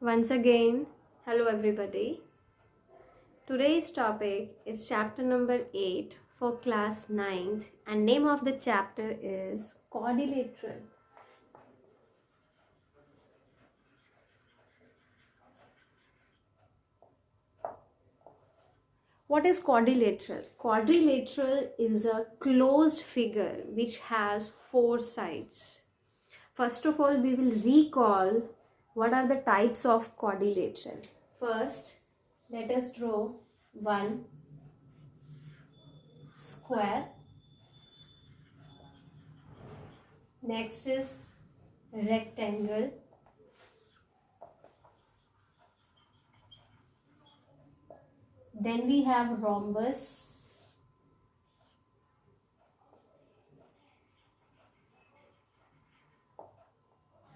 Once again, hello everybody. Today's topic is chapter number 8 for class 9th and name of the chapter is quadrilateral. What is quadrilateral? Quadrilateral is a closed figure which has four sides. First of all, we will recall what are the types of quadrilateral. First, let us draw one square. Next is rectangle. Then we have rhombus.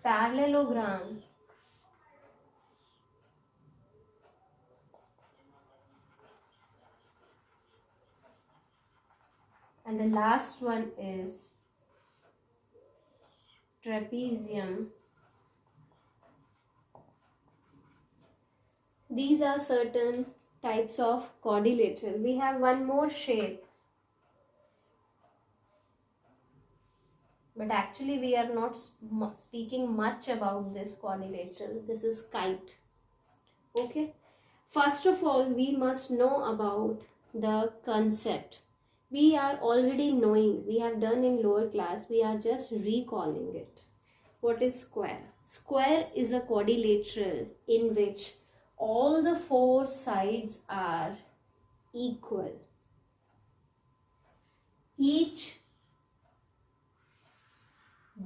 Parallelogram. And the last one is trapezium. These are certain types of quadrilateral. We have one more shape. But actually we are not speaking much about this quadrilateral. This is kite. Okay. First of all, we must know about the concept. We are already knowing. We have done in lower class. We are just recalling it. What is square? Square is a quadrilateral in which all the four sides are equal. Each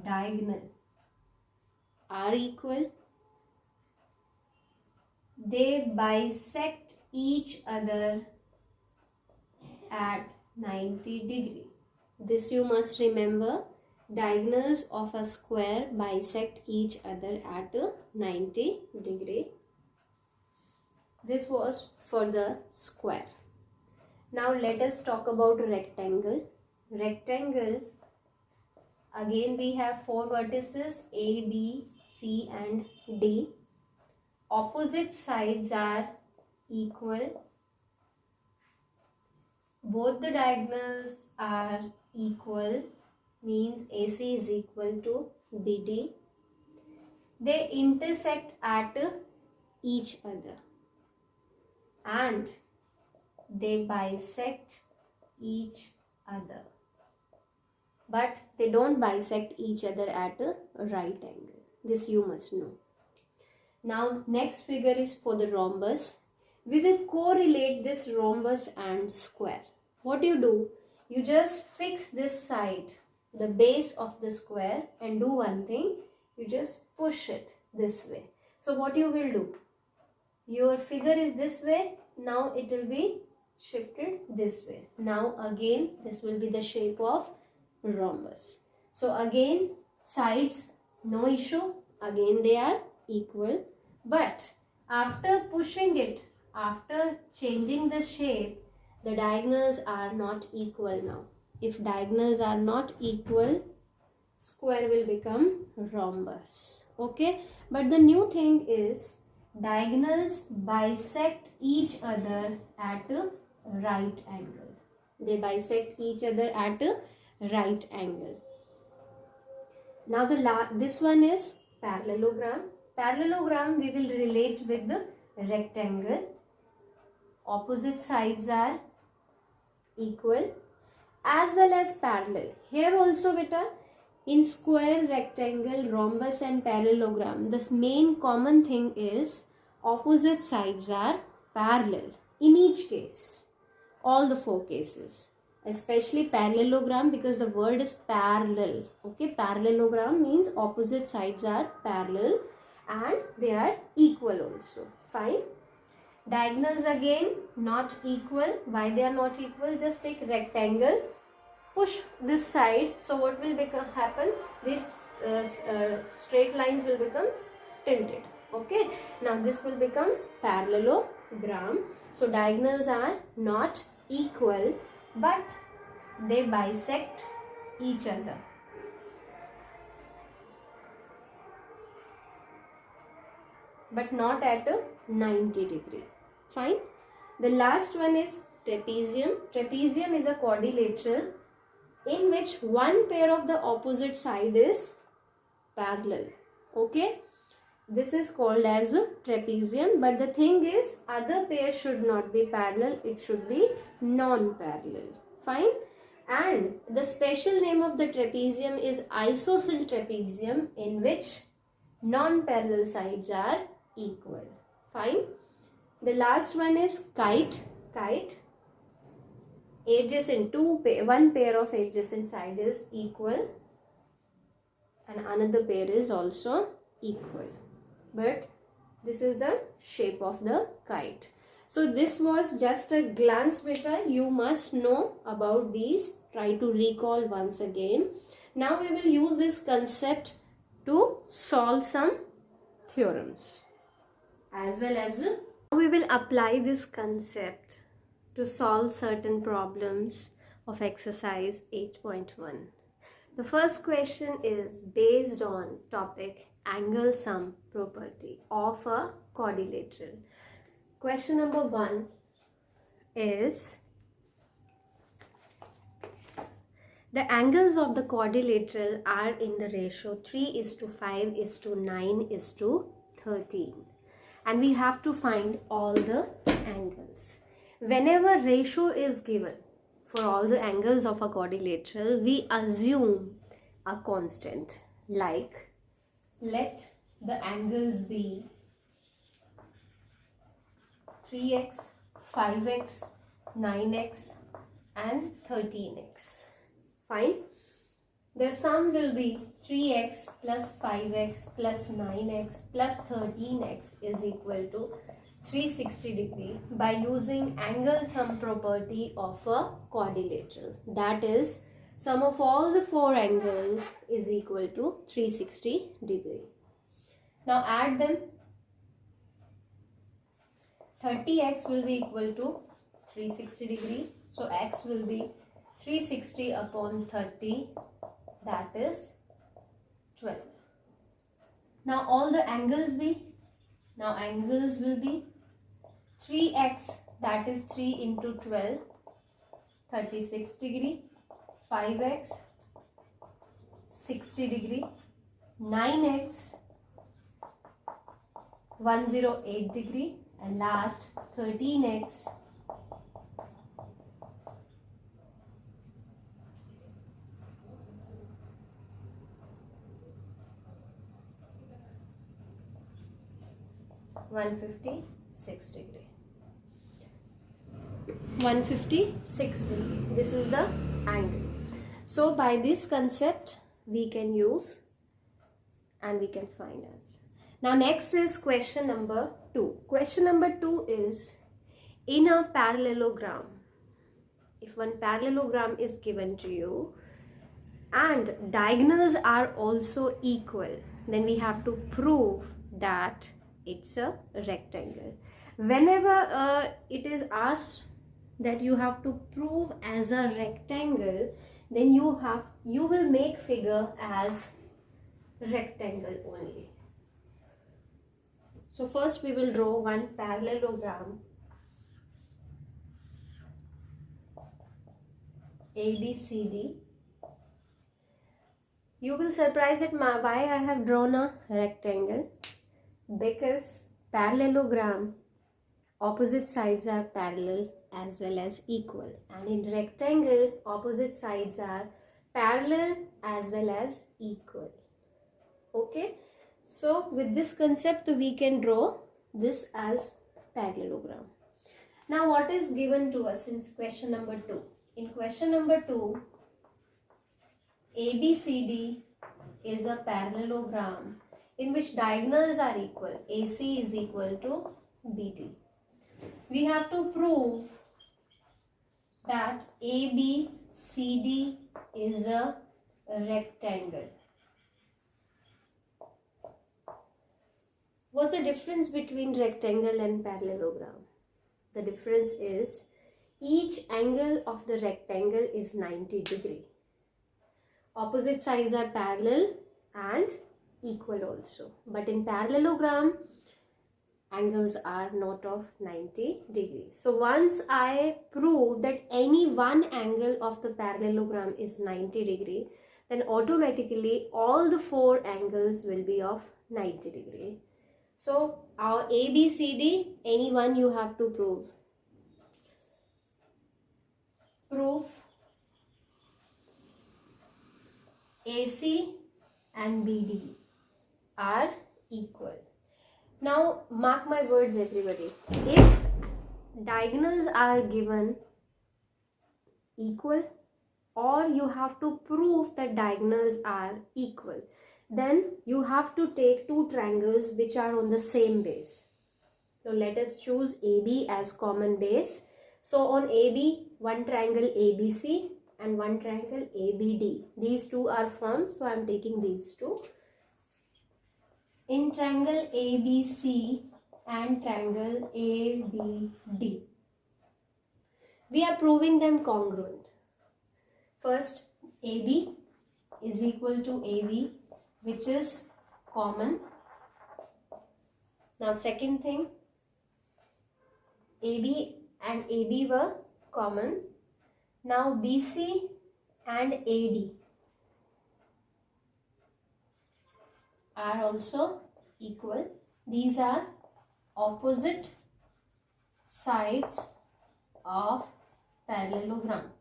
diagonal are equal. They bisect each other at 90 degree. This you must remember. Diagonals of a square bisect each other at 90 degree. This was for the square. Now let us talk about rectangle. Rectangle, again we have four vertices A, B, C and D. Opposite sides are equal. Both the diagonals are equal, means AC is equal to BD. They intersect at each other and they bisect each other, but they don't bisect each other at a right angle. This you must know. Now next figure is for the rhombus. We will correlate this rhombus and square. What do? You just fix this side, the base of the square, and do one thing. You just push it this way. So what you will do? Your figure is this way. Now it will be shifted this way. Now again this will be the shape of rhombus. So again sides no issue. Again they are equal. But after pushing it, after changing the shape, the diagonals are not equal now. If diagonals are not equal, square will become rhombus. Okay. But the new thing is diagonals bisect each other at a right angle. They bisect each other at a right angle. Now this one is parallelogram. Parallelogram we will relate with the rectangle. Opposite sides are equal as well as parallel. Here also beta, in square, rectangle, rhombus and parallelogram, the main common thing is opposite sides are parallel in each case. All the four cases. Especially parallelogram, because the word is parallel. Okay, parallelogram means opposite sides are parallel and they are equal also. Fine. Diagonals again not equal. Why they are not equal? Just take rectangle, push this side. So what will happen? These straight lines will become tilted. Okay. Now this will become parallelogram. So diagonals are not equal, but they bisect each other. but not at a 90 degree. Fine. The last one is trapezium. Trapezium is a quadrilateral in which one pair of the opposite side is parallel. Okay. This is called as a trapezium, but the thing is other pair should not be parallel, it should be non-parallel. Fine. And the special name of the trapezium is isosceles trapezium, in which non-parallel sides are equal. Fine. The last one is kite. Kite. Adjacent one pair of adjacent side is equal and another pair is also equal. But this is the shape of the kite. So this was just a glance beta. You must know about these. Try to recall once again. Now we will use this concept to solve some theorems, as well as we will apply this concept to solve certain problems of exercise 8.1. The first question is based on topic angle sum property of a quadrilateral. Question number 1 is the angles of the quadrilateral are in the ratio 3:5:9:13, and we have to find all the angles. Whenever ratio is given for all the angles of a quadrilateral, we assume a constant, like let the angles be 3x, 5x, 9x and 13x. Fine. The sum will be 3x plus 5x plus 9x plus 13x is equal to 360 degree by using angle sum property of a quadrilateral. That is, sum of all the four angles is equal to 360 degree. Now add them. 30x will be equal to 360 degree. So x will be 360 upon 30, that is 12. Now all the angles be, now angles will be 3x, that is 3 into 12, 36 degree, 5x, 60 degree, 9x, 108 degree, and last 13x, 156 degree. 156 degree. This is the angle. So by this concept we can use and we can find answer. Now next is question number 2. Question number 2 is in a parallelogram. If one parallelogram is given to you and diagonals are also equal, then we have to prove that it's a rectangle. Whenever it is asked that you have to prove as a rectangle, then you will make figure as rectangle only. So first we will draw one parallelogram ABCD. You will surprise at why I have drawn a rectangle, because parallelogram opposite sides are parallel as well as equal, and in rectangle opposite sides are parallel as well as equal. Okay, so with this concept we can draw this as parallelogram. Now what is given to us in question number 2? In question number 2, ABCD is a parallelogram in which diagonals are equal. AC is equal to BD. We have to prove that ABCD is a rectangle. What's the difference between rectangle and parallelogram? The difference is each angle of the rectangle is 90 degree. Opposite sides are parallel and equal also. But in parallelogram, angles are not of 90 degrees. So once I prove that any one angle of the parallelogram is 90 degree, then automatically all the 4 angles will be of 90 degree. So our A, B, C, D, any one you have to prove. Proof AC and BD are equal. Now mark my words everybody. If diagonals are given equal, or you have to prove that diagonals are equal, then you have to take 2 triangles which are on the same base. So let us choose AB as common base. So on AB, one triangle ABC and one triangle ABD. These 2 are formed, so I am taking these 2. In triangle ABC and triangle ABD, we are proving them congruent. First, AB is equal to AB, which is common. Now second thing, AB and AB were common. Now BC and AD are also equal. These are opposite sides of parallelogram.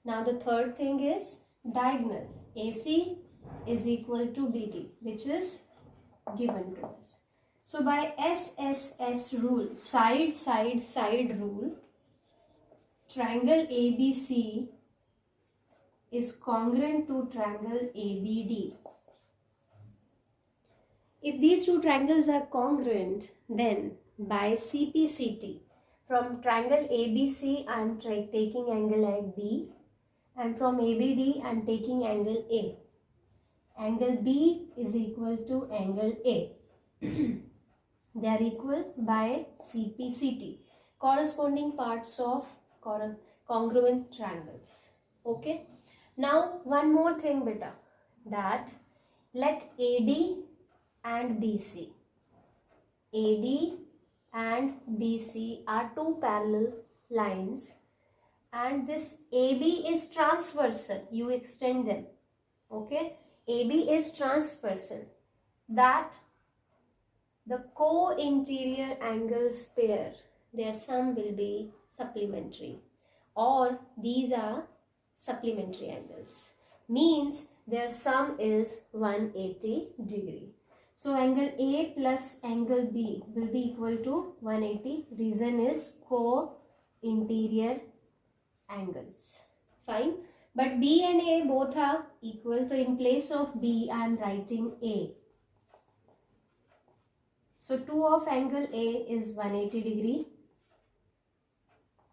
Now the third thing is diagonal. AC is equal to BD, which is given to us. So by SSS rule, side rule, triangle ABC is congruent to triangle ABD. If these 2 triangles are congruent, then by CPCT, from triangle ABC I am taking angle at B, and from ABD I am taking angle A. Angle B is equal to angle A. They are equal by CPCT, corresponding parts of congruent triangles. Okay. Now one more thing beta, that let AD and BC are 2 parallel lines, and this AB is transversal. You extend them. Okay. AB is transversal. That the co-interior angles pair, their sum will be supplementary, or these are supplementary angles. Means their sum is 180 degree. So angle A plus angle B will be equal to 180. Reason is co-interior angles. Fine. But B and A both are equal. So in place of B I am writing A. So 2 of angle A is 180 degree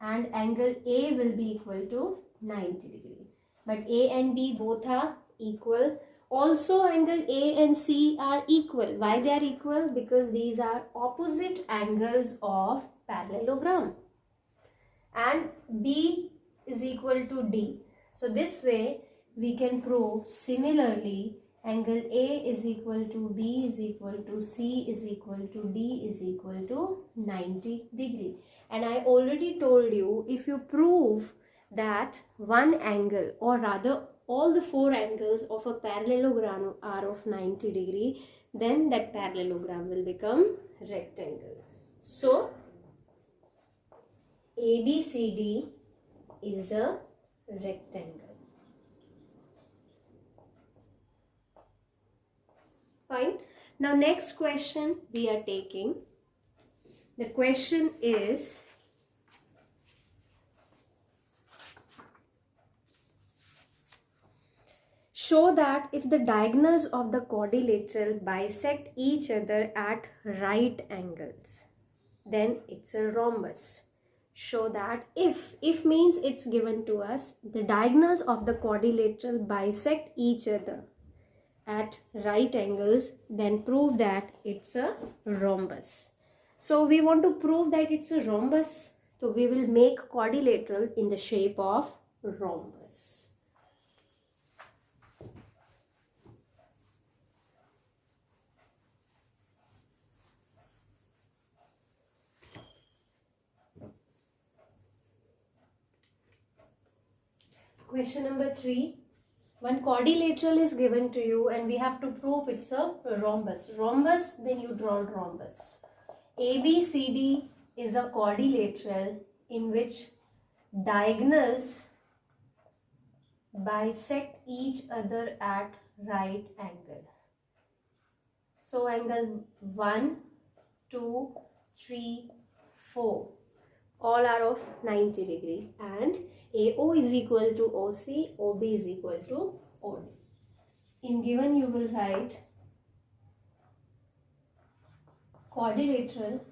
and angle A will be equal to 90 degree. But A and B both are equal. Also angle A and C are equal. Why they are equal? Because these are opposite angles of parallelogram. And B is equal to D. So this way we can prove similarly angle A is equal to B is equal to C is equal to D is equal to 90 degree. And I already told you, if you prove that one angle, or rather all the 4 angles of a parallelogram are of 90 degree, then that parallelogram will become rectangle. So ABCD is a rectangle. Fine. Now next question we are taking. The question is, show that if the diagonals of the quadrilateral bisect each other at right angles, then it's a rhombus. Show that if means it's given to us, the diagonals of the quadrilateral bisect each other at right angles, then prove that it's a rhombus. So we want to prove that it's a rhombus, so we will make quadrilateral in the shape of rhombus. Question number 3. One quadrilateral is given to you and we have to prove it's a rhombus. Rhombus, then you draw rhombus. ABCD is a quadrilateral in which diagonals bisect each other at right angle. So angle 1, 2, 3, 4 all are of 90 degree, and AO is equal to OC, OB is equal to OD. In given you will write quadrilateral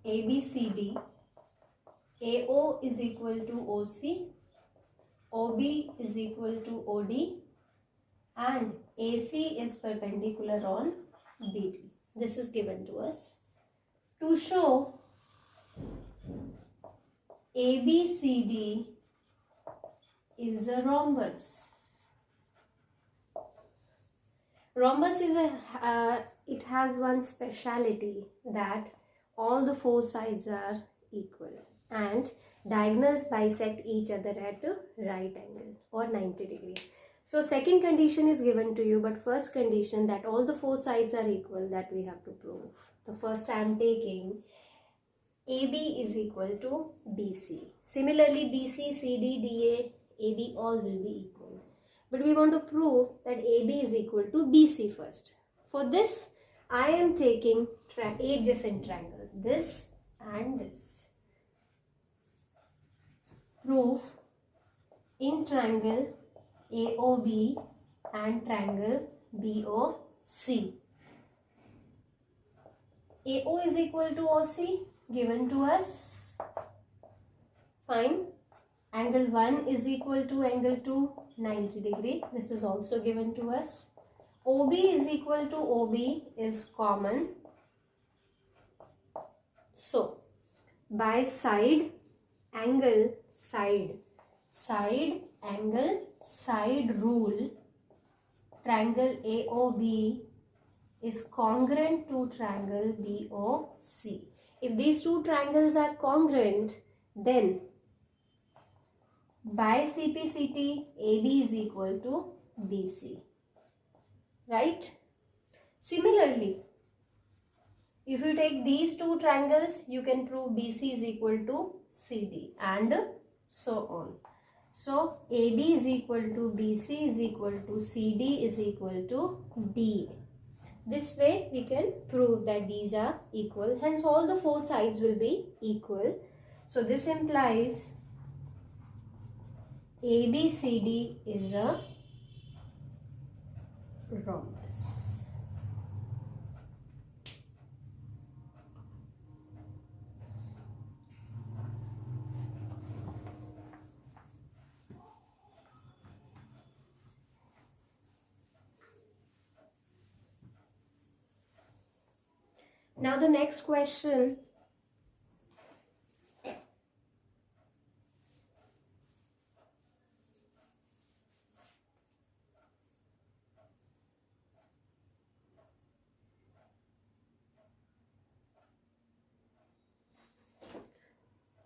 ABCD, AO is equal to OC, OB is equal to OD, and AC is perpendicular on BD. This is given to us. To show ABCD is a rhombus. Rhombus is it has one speciality, that all the four sides are equal and diagonals bisect each other at a right angle or 90 degree. So second condition is given to you, but first condition that all the four sides are equal, that we have to prove. The first I am taking AB is equal to BC. Similarly BC, CD, DA, AB all will be equal. But we want to prove that AB is equal to BC first. For this I am taking adjacent triangles, this and this. Proof: in triangle AOB and triangle BOC, AO is equal to OC given to us. Fine. Angle 1 is equal to angle 2, 90 degree. This is also given to us. OB is equal to OB is common. So, by side, angle, side angle, side rule, triangle AOB is congruent to triangle BOC. If these two triangles are congruent, then by CPCT, AB is equal to BC. Right? Similarly, if you take these two triangles, you can prove BC is equal to CD and so on. So, AB is equal to BC is equal to CD is equal to DA. This way we can prove that these are equal. Hence, all the four sides will be equal. So, this implies ABCD is a rhombus. Now the next question.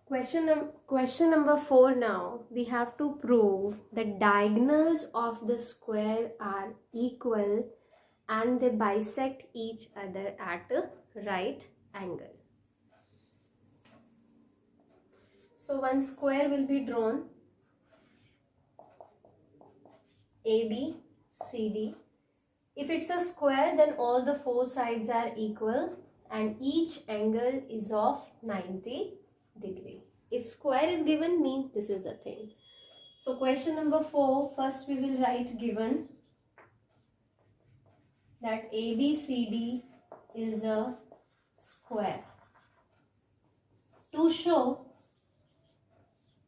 Question number 4 now. We have to prove that diagonals of the square are equal and they bisect each other at a right angle. So one square will be drawn, ABCD. If it's a square, then all the four sides are equal and each angle is of 90 degree. If square is given, means this is the thing. So question number 4, first we will write given that ABCD is a square. To show,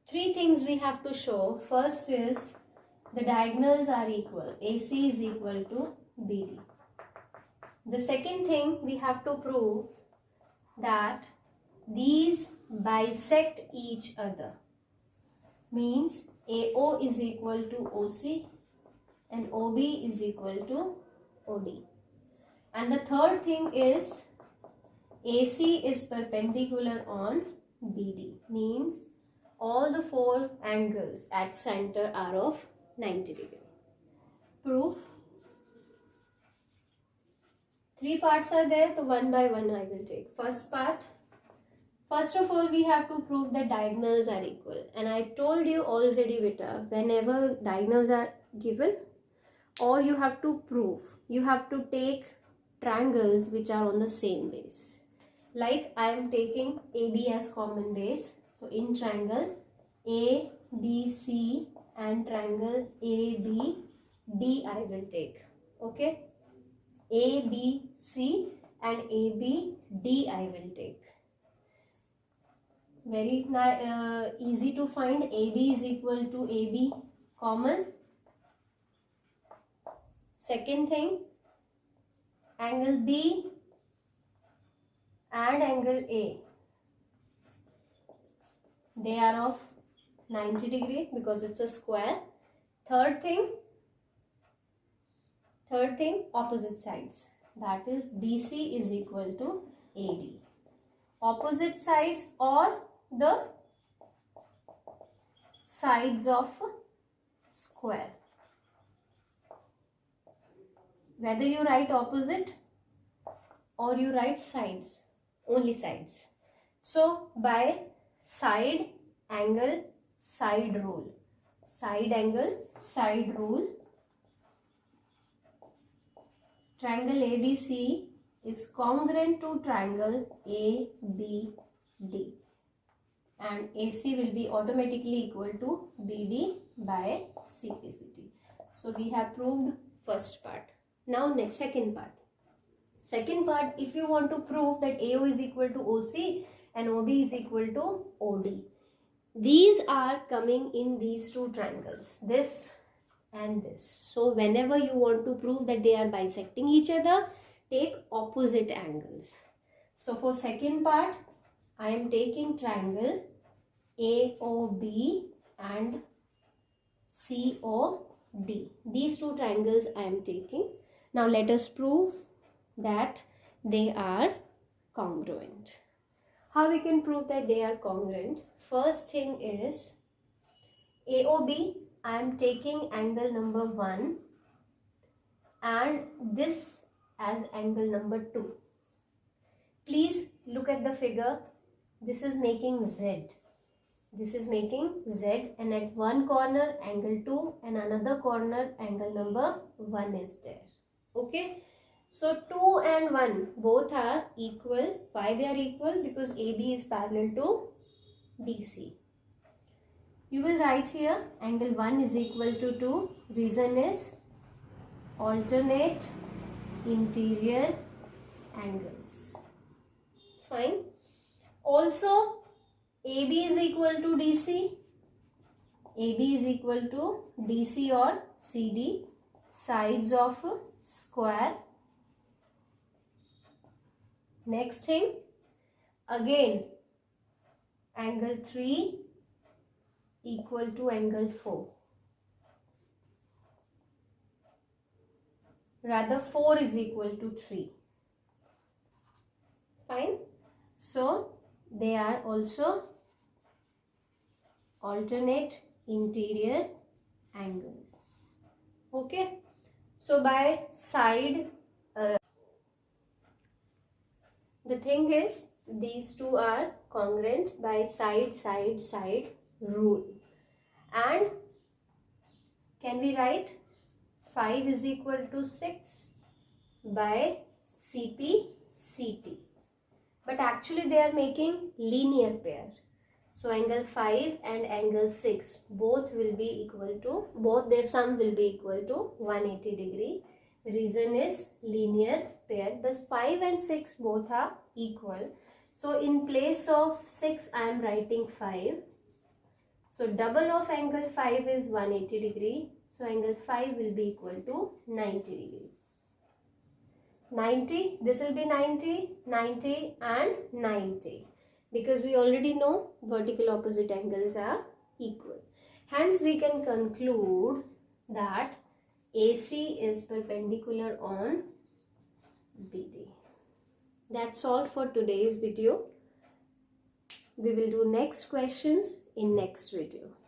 three things we have to show. First is the diagonals are equal. AC is equal to BD. The second thing we have to prove that these bisect each other. Means AO is equal to OC and OB is equal to OD. And the third thing is AC is perpendicular on BD. Means all the four angles at center are of 90 degree. Proof. 3 parts are there, so one by one I will take. First part. First of all, we have to prove that diagonals are equal. And I told you already, Vita, whenever diagonals are given or you have to prove, you have to take triangles which are on the same base. Like I am taking AB as common base. So in triangle ABC and triangle ABD I will take. Okay. ABC and ABD I will take. Very easy to find. AB is equal to AB common. Second thing, angle B and angle A, they are of 90 degree because it's a square. Third thing, opposite sides. That is BC is equal to AD. Opposite sides or the sides of square. Whether you write opposite or you write sides, only sides. So by side angle side rule, side angle side rule, triangle ABC is congruent to triangle ABD and AC will be automatically equal to BD by CPCT. So we have proved first part. Now next second part. Second part, if you want to prove that AO is equal to OC and OB is equal to OD. These are coming in these two triangles, this and this. So whenever you want to prove that they are bisecting each other, take opposite angles. So for second part, I am taking triangle AOB and COD. These two triangles I am taking. Now let us prove that they are congruent. How we can prove that they are congruent? First thing is AOB, I am taking angle number 1 and this as angle number 2. Please look at the figure. This is making Z. This is making Z and at one corner angle 2 and another corner angle number 1 is there. Okay. So 2 and 1 both are equal. Why they are equal? Because AB is parallel to BC. You will write here angle 1 is equal to 2. Reason is alternate interior angles. Fine. Also AB is equal to DC. AB is equal to DC or CD. Sides of square. Next thing, again angle 3 equal to angle 4. Rather 4 is equal to 3. Fine. So they are also alternate interior angles. Okay. So by side, the thing is these two are congruent by side rule. And can we write 5 is equal to 6 by CPCT? But actually they are making linear pair. So angle 5 and angle 6 both will be equal to, both their sum will be equal to 180 degree. Reason is linear pair, but 5 and 6 both are equal. So in place of 6 I am writing 5. So double of angle 5 is 180 degree. So angle 5 will be equal to 90 degree. 90, this will be 90, 90 and 90. Because we already know vertical opposite angles are equal. Hence we can conclude that AC is perpendicular on BD. That's all for today's video. We will do next questions in next video.